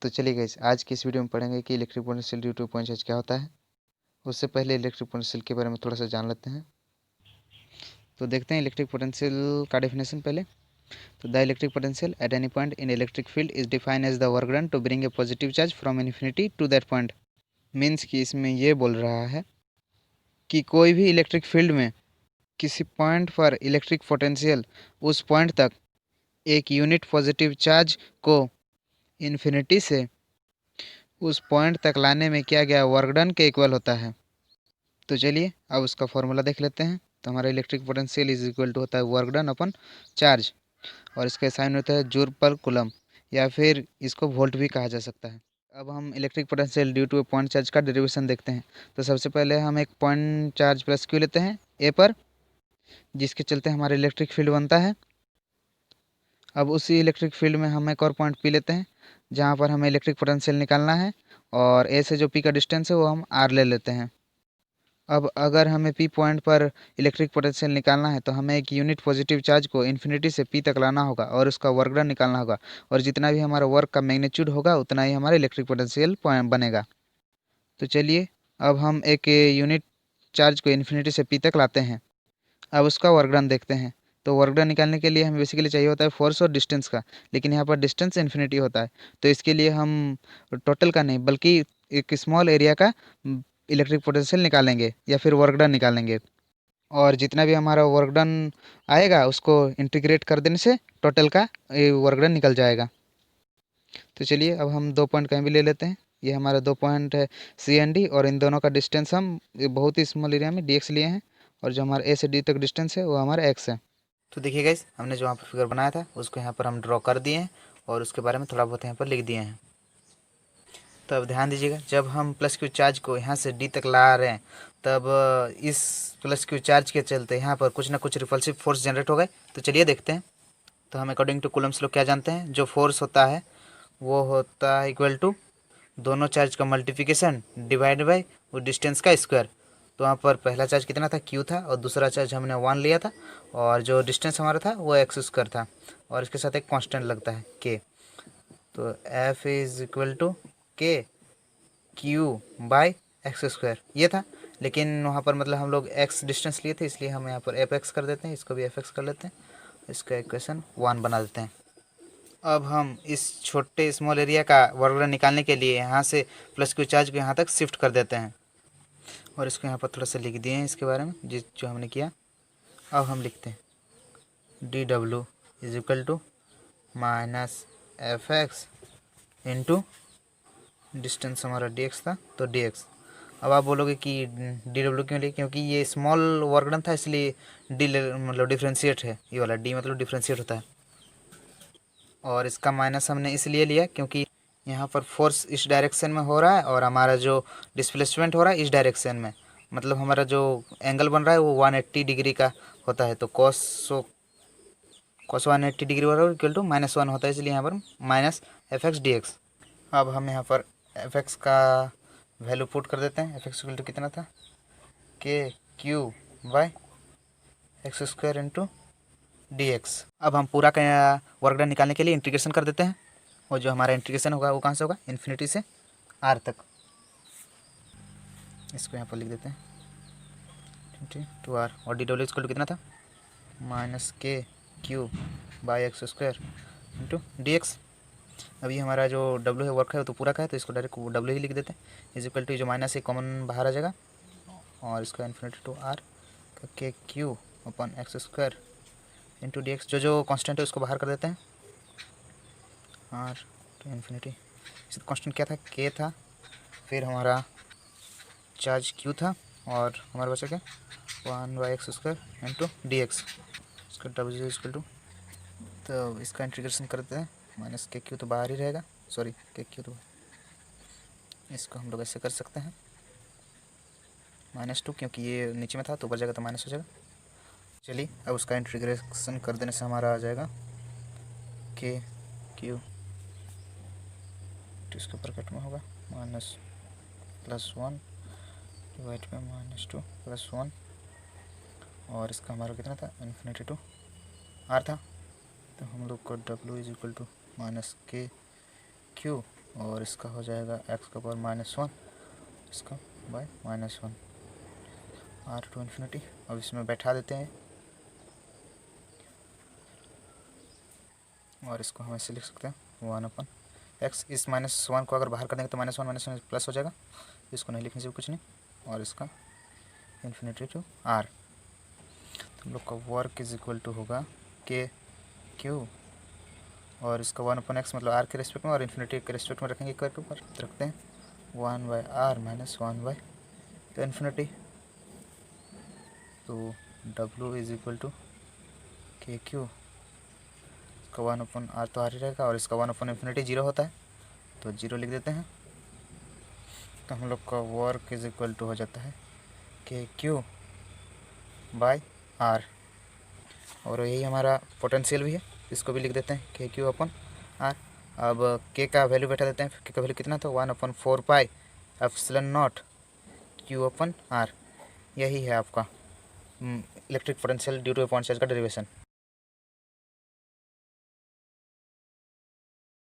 तो चलिए गाइस, आज की इस वीडियो में पढ़ेंगे कि electric potential due to point charge क्या होता है। उससे पहले इलेक्ट्रिक पोटेंशियल के बारे में थोड़ा सा जान लेते हैं। तो देखते हैं इलेक्ट्रिक पोटेंशियल का डेफिनेशन पहले। तो the electric potential at any point in electric field is defined as the work done to bring a positive charge from infinity to that point. Means कि इसमें ये बोल रहा है कि कोई भी इलेक्ट्रिक फील्ड में किसी पॉइंट पर इलेक्ट्रिक पोटेंशियल उस पॉइंट तक एक यूनिट पॉजिटिव चार्ज को इन्फिनिटी से उस पॉइंट तक लाने में किया गया वर्क डन के इक्वल होता है। तो चलिए अब उसका फॉर्मूला देख लेते हैं। तो हमारा electric potential is equal to होता है वर्क डन अपन चार्ज, और इसका साइन होता है जूल पर कूलम, या फिर इसको वोल्ट भी कहा जा सकता है। अब हम electric potential due to a point charge का डेरिवेशन देखते हैं। तो सबसे पहले हम एक पॉइंट चार्ज प्लस क्यू लेते हैं ए पर, जिसके चलते हमारा इलेक्ट्रिक फील्ड बनता है। अब उसी इलेक्ट्रिक फील्ड में हम एक और पॉइंट पी लेते हैं, जहाँ पर हमें इलेक्ट्रिक पोटेंशियल निकालना है, और ए से जो पी का डिस्टेंस है वो हम आर ले लेते हैं। अब अगर हमें पी पॉइंट पर इलेक्ट्रिक पोटेंशियल निकालना है तो हमें एक यूनिट पॉजिटिव चार्ज को इन्फिनिटी से पी तक लाना होगा और उसका वर्क डन निकालना होगा, और जितना भी हमारा वर्क का मैग्नीट्यूड होगा उतना ही हमारा इलेक्ट्रिक पोटेंशियल पॉइंट बनेगा। तो चलिए अब हम एक यूनिट चार्ज को इन्फिनिटी से पी तक लाते हैं। अब उसका वर्क डन देखते हैं। तो वर्क डन निकालने के लिए हमें बेसिकली चाहिए होता है फोर्स और डिस्टेंस का, लेकिन यहाँ पर डिस्टेंस इन्फिनिटी होता है। तो इसके लिए हम टोटल का नहीं बल्कि एक स्मॉल एरिया का इलेक्ट्रिक पोटेंशियल निकालेंगे या फिर वर्क डन निकालेंगे, और जितना भी हमारा वर्क डन आएगा उसको इंटीग्रेट कर देने से टोटल का वर्क डन निकल जाएगा। तो चलिए अब हम दो पॉइंट कहीं भी ले लेते हैं। ये हमारा दो पॉइंट है सी एंड डी, और इन दोनों का डिस्टेंस हम बहुत ही स्मॉल एरिया में डी एक्स लिए हैं, और जो हमारा ए से डी तक डिस्टेंस है वो हमारा एक्स है। तो देखिए गाइस, हमने जो यहाँ पर फिगर बनाया था उसको यहाँ पर हम ड्रॉ कर दिए हैं, और उसके बारे में थोड़ा बहुत यहाँ पर लिख दिए हैं। तो अब ध्यान दीजिएगा, जब हम प्लस क्यू चार्ज को यहाँ से डी तक ला रहे हैं तब इस प्लस क्यू चार्ज के चलते यहाँ पर कुछ ना कुछ रिपल्सिव फोर्स जनरेट हो गए। तो चलिए देखते हैं। तो हम अकॉर्डिंग टू कूलम्स लॉ क्या जानते हैं, जो फोर्स होता है वो होता है इक्वल टू दोनों चार्ज का मल्टीप्लिकेशन डिवाइड बाई वो डिस्टेंस का स्क्वायर। तो वहाँ पर पहला चार्ज कितना था, क्यू था, और दूसरा चार्ज हमने 1 लिया था, और जो डिस्टेंस हमारा था वो एक्स स्क्वायर था, और इसके साथ एक कांस्टेंट लगता है के। तो एफ इज इक्वल टू के क्यू बाई एक्स स्क्वायर ये था। लेकिन वहाँ पर मतलब हम लोग एक्स डिस्टेंस लिए थे, इसलिए हम यहाँ पर एफ एक्स कर देते हैं, इसको भी एफ एक्स कर लेते हैं, इसका इक्वेशन 1 बना देते हैं। अब हम इस छोटे स्मॉल एरिया का वर्क डन निकालने के लिए यहाँ से प्लस क्यू चार्ज को यहाँ तक शिफ्ट कर देते हैं, और इसको यहाँ पर थोड़ा सा लिख दिए हैं इसके बारे में जो हमने किया। अब हम लिखते हैं डी डब्ल्यू is equal to minus f x into distance हमारा डी एक्स था तो डी एक्स। अब आप बोलोगे कि डी डब्ल्यू क्यों लिए, क्योंकि ये स्मॉल वर्क डन था इसलिए डी मतलब डिफ्रेंशिएट है, ये वाला डी मतलब डिफ्रेंशिएट होता है। और इसका माइनस हमने इसलिए लिया क्योंकि यहाँ पर फोर्स इस डायरेक्शन में हो रहा है और हमारा जो डिस्प्लेसमेंट हो रहा है इस डायरेक्शन में, मतलब हमारा जो एंगल बन रहा है वो 180 डिग्री का होता है। तो कॉस 180 डिग्री वाला इक्वल टू -1 होता है, इसलिए यहाँ पर minus f x D x. अब हम यहाँ पर एफ एक्स का वैल्यू पुट कर देते हैं। एफ एक्स इक्वल टू कितना था, के Q by x square into D x. अब हम पूरा का वर्क डन निकालने के लिए इंटीग्रेशन कर देते हैं, और जो हमारा इंटीग्रेशन होगा वो कहाँ से होगा, इन्फिनिटी से आर तक। इसको यहाँ पर लिख देते हैं टू आर, और डी डब्ल्यू इक्वल टू कितना था, minus k Q by x square into D x. अभी हमारा जो डब्ल्यू है वर्क है वो तो पूरा का है, तो इसको डायरेक्ट डब्ल्यू ही लिख देते हैं, इज इक्वल टू जो माइनस एक कॉमन बाहर आ जाएगा, और इसका infinity to R K Q upon X square into D X. जो कांस्टेंट है उसको बाहर कर देते हैं, आर टू इन्फिनिटी। इस कांस्टेंट क्या था, के था, फिर हमारा चार्ज क्यू था, और हमारा बचा क्या 1 by x square into D x. इसका डब्ल्यू इक्वल टू, तो इसका इंटीग्रेशन करते हैं, माइनस के क्यू तो बाहर ही रहेगा, सॉरी के क्यू तो, इसको हम लोग ऐसे कर सकते हैं -2, क्योंकि ये नीचे में था तो ऊपर जाएगा तो माइनस हो जाएगा। चलिए अब उसका इंटीग्रेशन कर देने से हमारा आ जाएगा के क्यू, तो इसके ऊपर कट में होगा -+1 डिवाइड में -2 + 1, और इसका हमारा कितना था इन्फिनिटी टू आर था। तो हम लोग को डब्ल्यू is equal to minus k q और इसका हो जाएगा एक्स का पावर -1 इसका बाय -1 आर टू इन्फिनिटी। अब इसमें बैठा देते हैं और इसको हम ऐसे लिख सकते हैं 1/x। इस -1 को अगर बाहर कर देंगे तो -1 प्लस हो जाएगा, इसको नहीं लिखने से कुछ नहीं। और इसका इन्फिनिटी टू आर, तो हम लोग का वर्क इज इक्वल टू होगा के क्यू और इसका 1/x मतलब आर के रेस्पेक्ट में और इन्फिनिटी के रेस्पेक्ट में रखेंगे, करके ऊपर रखते हैं 1/r - 1/इन्फिनिटी। तो W इज इक्वल टू के क्यू, इसका 1/r तो आर ही रहेगा और इसका 1/इन्फिनिटी 0 होता है तो 0 लिख देते हैं। तो हम लोग का वर्क इज इक्वल टू हो जाता है के क्यू बाय आर, और यही हमारा पोटेंशियल भी है, इसको भी लिख देते हैं के क्यू अपन आर। अब के का वैल्यू बैठा देते हैं, के का वैल्यू कितना था 1/4 pi epsilon naught q upon r. यही है आपका electric potential due to point charge का डेरिवेशन।